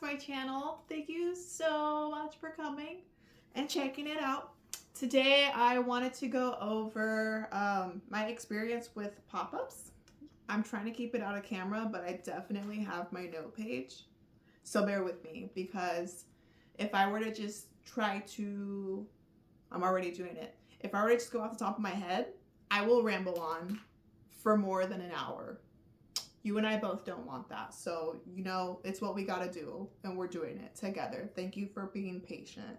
to my channel. Thank you so much for coming and checking it out. Today I wanted to go over my experience with pop-ups. I'm trying to keep it out of camera, but I definitely have my note page. So bear with me, because if I were to just I'm already doing it. If I were to just go off the top of my head, I will ramble on for more than an hour. You and I both don't want that. So, it's what we got to do, and we're doing it together. Thank you for being patient.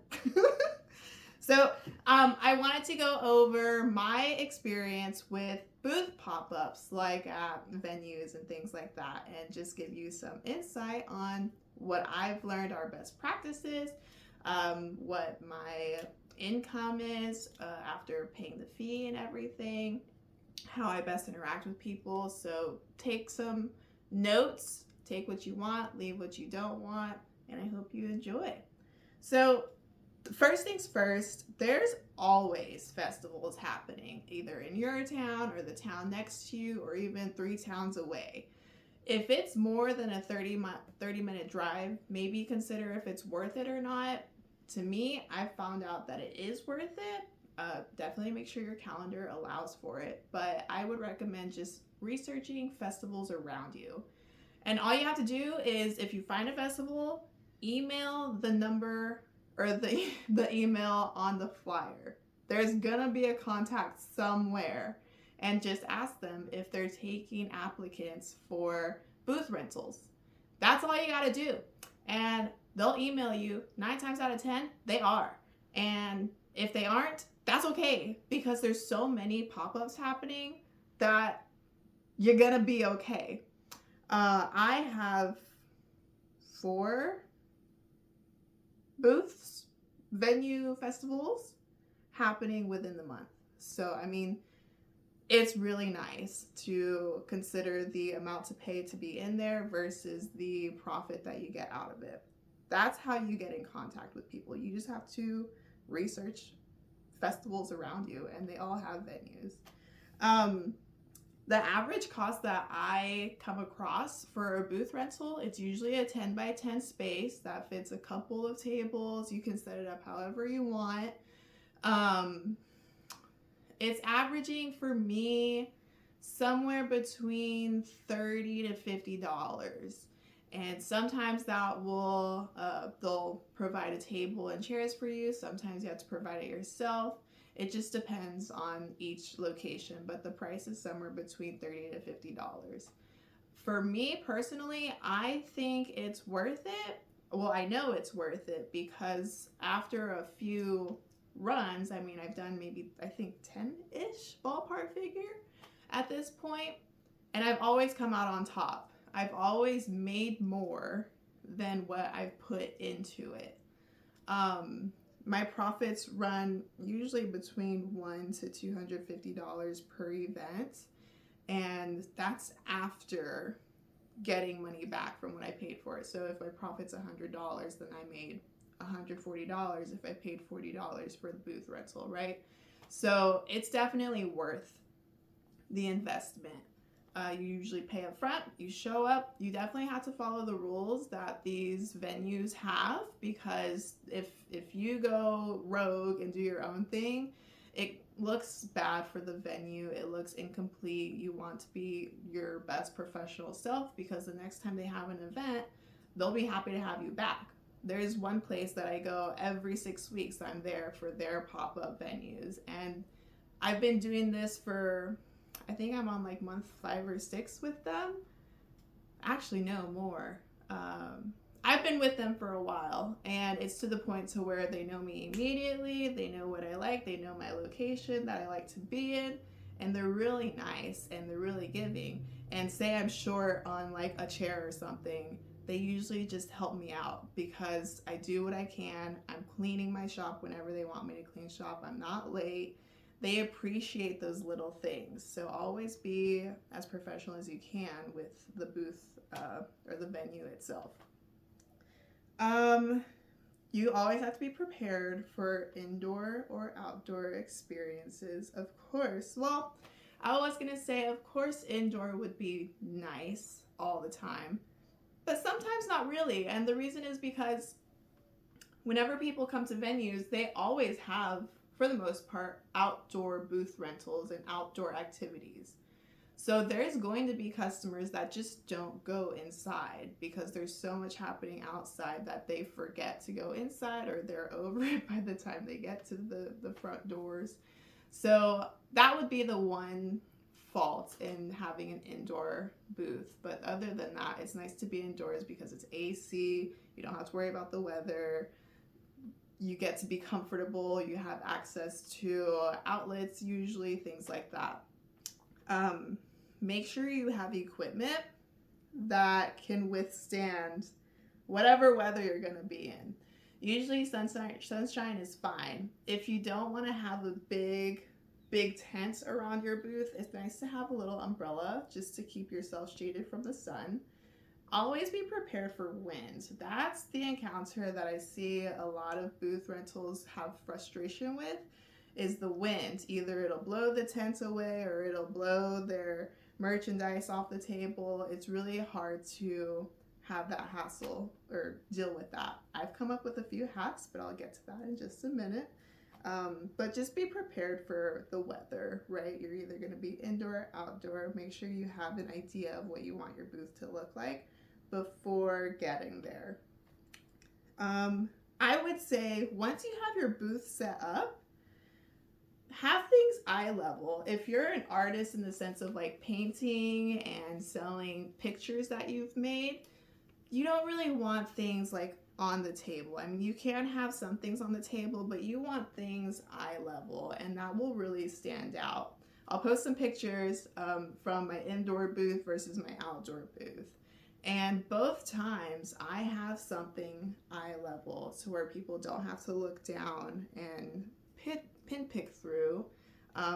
So, I wanted to go over my experience with booth pop-ups, like at venues and things like that, and just give you some insight on what I've learned are best practices, what my income is after paying the fee and everything, how I best interact with people. So take some notes, take what you want, leave what you don't want, and I hope you enjoy. So first things first, there's always festivals happening, either in your town or the town next to you, or even 3 towns away. If it's more than a 30-minute drive, maybe consider if it's worth it or not. To me, I found out that it is worth it. Definitely make sure your calendar allows for it, but I would recommend just researching festivals around you. And all you have to do is, if you find a festival, email the number or the email on the flyer. There's gonna be a contact somewhere, and just ask them if they're taking applicants for booth rentals. That's all you gotta do. And they'll email you. 9 times out of 10, they are. And if they aren't, that's okay, because there's so many pop-ups happening that you're gonna be okay. I have 4 booths, venue festivals happening within the month. So, it's really nice to consider the amount to pay to be in there versus the profit that you get out of it. That's how you get in contact with people. You just have to research festivals around you, and they all have venues. The average cost that I come across for a booth rental, it's usually a 10 by 10 space that fits a couple of tables. You can set it up however you want. It's averaging for me somewhere between $30 to $50. And sometimes that will, they'll provide a table and chairs for you. Sometimes you have to provide it yourself. It just depends on each location, but the price is somewhere between $30 to $50. For me personally, I think it's worth it. Well, I know it's worth it because after a few runs, I've done maybe, I think 10-ish ballpark figure at this point, and I've always come out on top. I've always made more than what I've put into it. My profits run usually between $100 to $250 per event, and that's after getting money back from what I paid for it. So if my profit's $100, then I made $140 if I paid $40 for the booth rental, right? So it's definitely worth the investment. You usually pay up front, you show up. You definitely have to follow the rules that these venues have, because if you go rogue and do your own thing, it looks bad for the venue. It looks incomplete. You want to be your best professional self, because the next time they have an event, they'll be happy to have you back. There's one place that I go every 6 weeks. I'm there for their pop-up venues, and I've been doing this for, I think I'm on like month 5 or 6 with them. Actually, no, more. I've been with them for a while, and it's to the point to where they know me immediately. They know what I like. They know my location that I like to be in, and they're really nice and they're really giving. And say I'm short on like a chair or something, they usually just help me out because I do what I can. I'm cleaning my shop whenever they want me to clean shop. I'm not late. They appreciate those little things. So always be as professional as you can with the booth or the venue itself. You always have to be prepared for indoor or outdoor experiences, of course. Well, I was gonna say, of course, indoor would be nice all the time, but sometimes not really. And the reason is because whenever people come to venues, they always have, for the most part, outdoor booth rentals and outdoor activities. So there's going to be customers that just don't go inside because there's so much happening outside that they forget to go inside, or they're over it by the time they get to the front doors. So that would be the one fault in having an indoor booth. But other than that, it's nice to be indoors because it's AC. You don't have to worry about the weather. You get to be comfortable. You have access to outlets, usually, things like that. Make sure you have equipment that can withstand whatever weather you're going to be in. Usually sunshine is fine. If you don't want to have a big tent around your booth, it's nice to have a little umbrella just to keep yourself shaded from the sun. Always be prepared for wind. That's the encounter that I see a lot of booth rentals have frustration with, is the wind. Either it'll blow the tent away or it'll blow their merchandise off the table. It's really hard to have that hassle or deal with that. I've come up with a few hacks, but I'll get to that in just a minute. But just be prepared for the weather, right? You're either going to be indoor or outdoor. Make sure you have an idea of what you want your booth to look like before getting there. I would say once you have your booth set up, have things eye level. If you're an artist in the sense of like painting and selling pictures that you've made, you don't really want things like on the table. I mean, you can have some things on the table, but you want things eye level, and that will really stand out. I'll post some pictures from my indoor booth versus my outdoor booth. And both times I have something eye level to where people don't have to look down and pin pick through,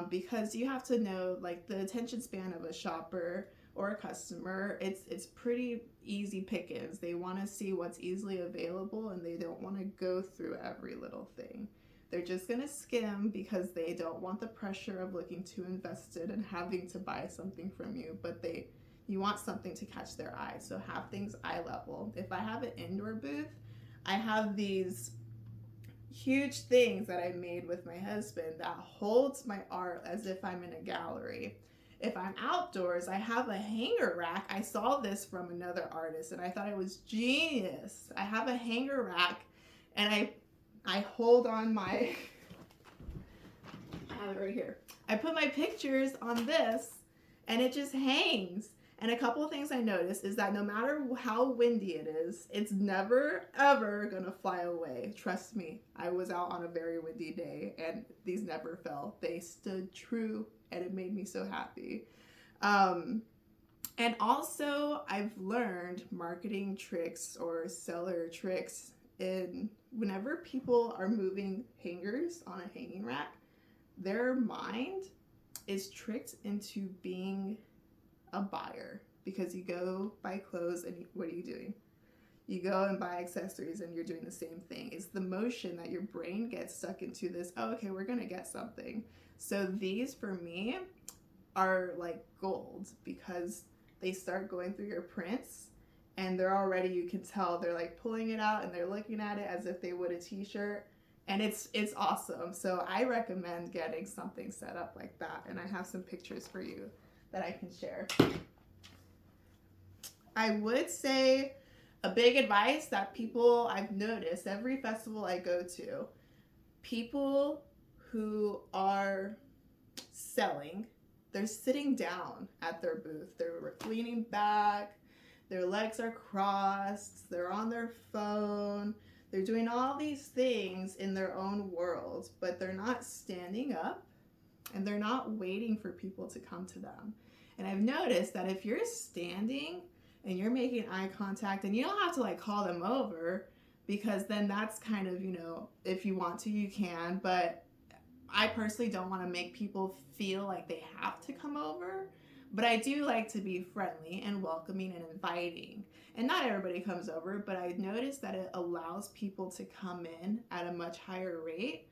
because you have to know like the attention span of a shopper or a customer. It's pretty easy pickings. They want to see what's easily available and they don't want to go through every little thing. They're just going to skim because they don't want the pressure of looking too invested and having to buy something from you, but you want something to catch their eye. So have things eye level. If I have an indoor booth, I have these huge things that I made with my husband that holds my art as if I'm in a gallery. If I'm outdoors, I have a hanger rack. I saw this from another artist and I thought it was genius. I have a hanger rack and I hold on my, I have it right here. I put my pictures on this and it just hangs. And a couple of things I noticed is that no matter how windy it is, it's never, ever gonna fly away. Trust me, I was out on a very windy day and these never fell. They stood true and it made me so happy. And also, I've learned marketing tricks or seller tricks in whenever people are moving hangers on a hanging rack, their mind is tricked into being a buyer, because you go buy clothes and what are you doing? You go and buy accessories and you're doing the same thing. It's the motion that your brain gets stuck into this, oh, okay, we're gonna get something. So these for me are like gold because they start going through your prints and they're already, you can tell they're like pulling it out and they're looking at it as if they would a t-shirt, and it's awesome. So I recommend getting something set up like that, and I have some pictures for you that I can share. I would say a big advice that people, I've noticed every festival I go to, people who are selling, they're sitting down at their booth. They're leaning back, their legs are crossed, they're on their phone, they're doing all these things in their own world, but they're not standing up and they're not waiting for people to come to them. And I've noticed that if you're standing and you're making eye contact, and you don't have to like call them over, because then that's kind of, if you want to, you can, but I personally don't want to make people feel like they have to come over. But I do like to be friendly and welcoming and inviting. And not everybody comes over, but I noticed that it allows people to come in at a much higher rate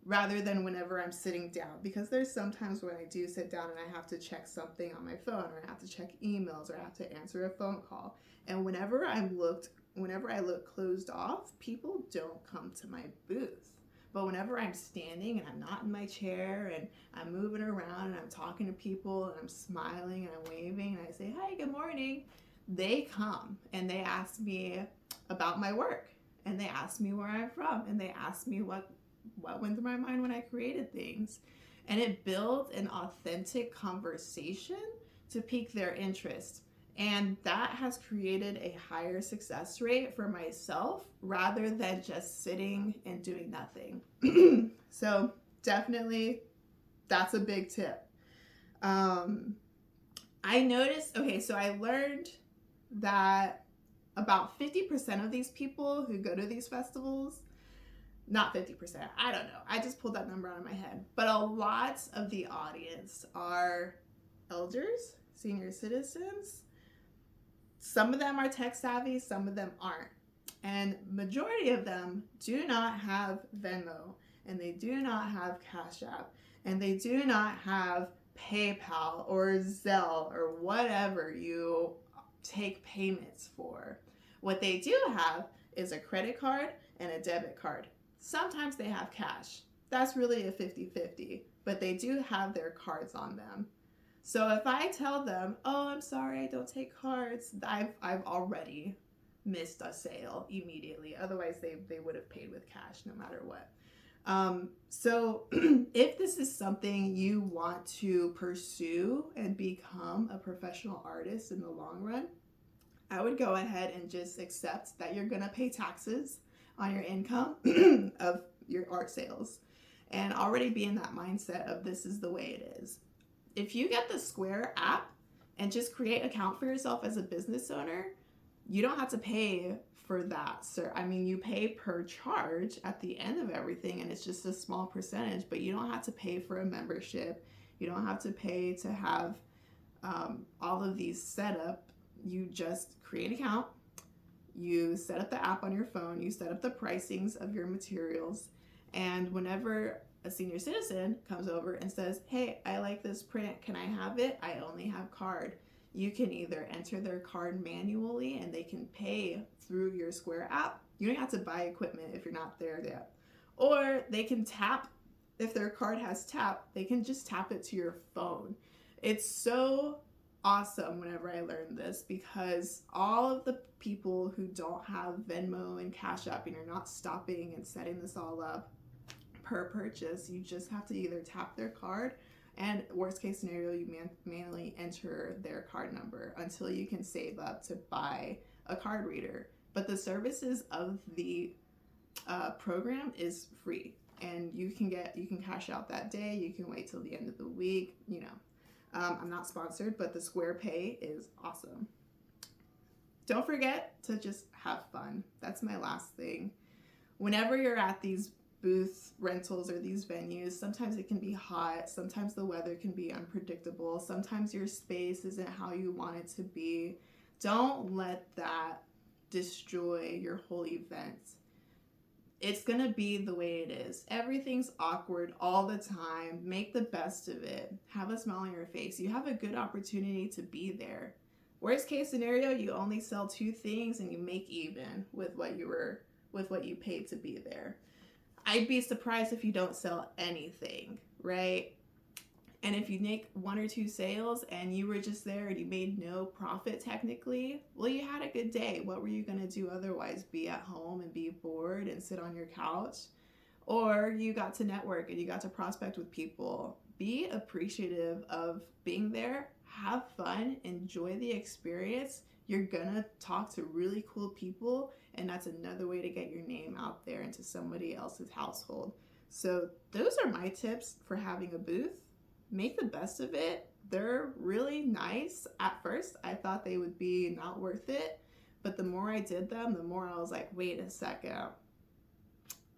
rather than whenever I'm sitting down, because there's sometimes when I do sit down and I have to check something on my phone, or I have to check emails, or I have to answer a phone call. And whenever I look closed off, people don't come to my booth. But whenever I'm standing and I'm not in my chair and I'm moving around and I'm talking to people and I'm smiling and I'm waving and I say, "Hi, good morning," they come and they ask me about my work, and they ask me where I'm from, and they ask me what went through my mind when I created things. And it builds an authentic conversation to pique their interest. And that has created a higher success rate for myself rather than just sitting and doing nothing. So definitely, that's a big tip. I noticed, okay, so I learned that about 50% of these people who go to these festivals, not 50%, I don't know, I just pulled that number out of my head, but a lot of the audience are elders, senior citizens. Some of them are tech savvy, some of them aren't. And majority of them do not have Venmo, and they do not have Cash App, and they do not have PayPal or Zelle or whatever you take payments for. What they do have is a credit card and a debit card. Sometimes they have cash. That's really a 50-50, but they do have their cards on them. So if I tell them, "Oh, I'm sorry, I don't take cards," I've already missed a sale immediately. Otherwise, they would have paid with cash no matter what. So if this is something you want to pursue and become a professional artist in the long run, I would go ahead and just accept that you're going to pay taxes on your income of your art sales, and already be in that mindset of this is the way it is. If you get the Square app and just create an account for yourself as a business owner, you don't have to pay for that, sir. I mean, you pay per charge at the end of everything, and it's just a small percentage, but you don't have to pay for a membership. You don't have to pay to have all of these set up. You just create an account, you set up the app on your phone, you set up the pricings of your materials, and whenever a senior citizen comes over and says, "Hey, I like this print, can I have it? I only have card." You can either enter their card manually and they can pay through your Square app. You don't have to buy equipment if you're not there yet. Or they can tap, if their card has tap, they can just tap it to your phone. It's so awesome whenever I learned this, because all of the people who don't have Venmo and Cash App and you're not stopping and setting this all up per purchase, you just have to either tap their card, and worst case scenario, you manually enter their card number until you can save up to buy a card reader. But the services of the program is free, and you can cash out that day. You can wait till the end of the week. I'm not sponsored, but the Square Pay is awesome. Don't forget to just have fun. That's my last thing. Whenever you're at these booth rentals or these venues, sometimes it can be hot, sometimes the weather can be unpredictable, sometimes your space isn't how you want it to be. Don't let that destroy your whole event. It's gonna be the way it is. Everything's awkward all the time. Make the best of it. Have a smile on your face. You have a good opportunity to be there. Worst case scenario, you only sell 2 things and you make even with what you paid to be there. I'd be surprised if you don't sell anything, right? And if you make 1 or 2 sales and you were just there and you made no profit technically, well, you had a good day. What were you going to do otherwise? Be at home and be bored and sit on your couch? Or you got to network and you got to prospect with people. Be appreciative of being there. Have fun. Enjoy the experience. You're going to talk to really cool people, and that's another way to get your name out there into somebody else's household. So those are my tips for having a booth. Make the best of it. They're really nice. At first, I thought they would be not worth it, but the more I did them, the more I was like, wait a second.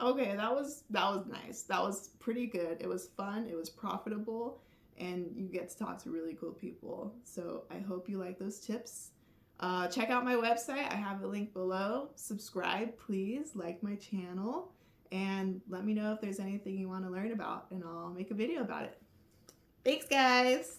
Okay, that was nice. That was pretty good. It was fun. It was profitable, and you get to talk to really cool people. So I hope you like those tips. Check out my website. I have a link below. Subscribe, please. Like my channel. and let me know if there's anything you want to learn about, and I'll make a video about it. Thanks, guys.